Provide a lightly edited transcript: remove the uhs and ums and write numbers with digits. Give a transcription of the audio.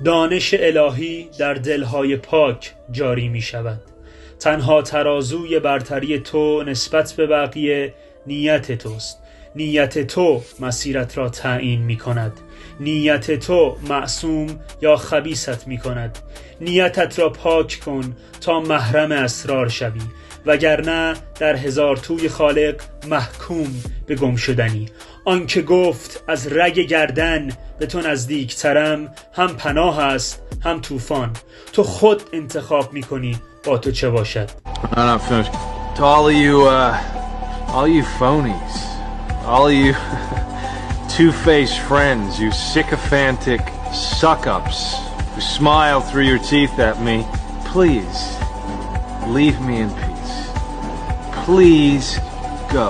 دانش الهی در دلهای پاک جاری می شود. تنها ترازوی برتری تو نسبت به بقیه نیت توست. نیت تو مسیرت را تعیین می کند. نیت تو معصوم یا خبیثت می کند. نیتت را پاک کن تا محرم اسرار شوی، وگرنه در هزار توی خالق محکوم به گم شدنی. آنکه گفت از رگ گردن به تو نزدیکترم هم پناه است هم طوفان. تو خود انتخاب میکنی با تو چه باشد. I'm finished. To all you phonies, all you two-faced friends, you sycophantic suck-ups who smile through your teeth at me, please leave me in peace. Please go.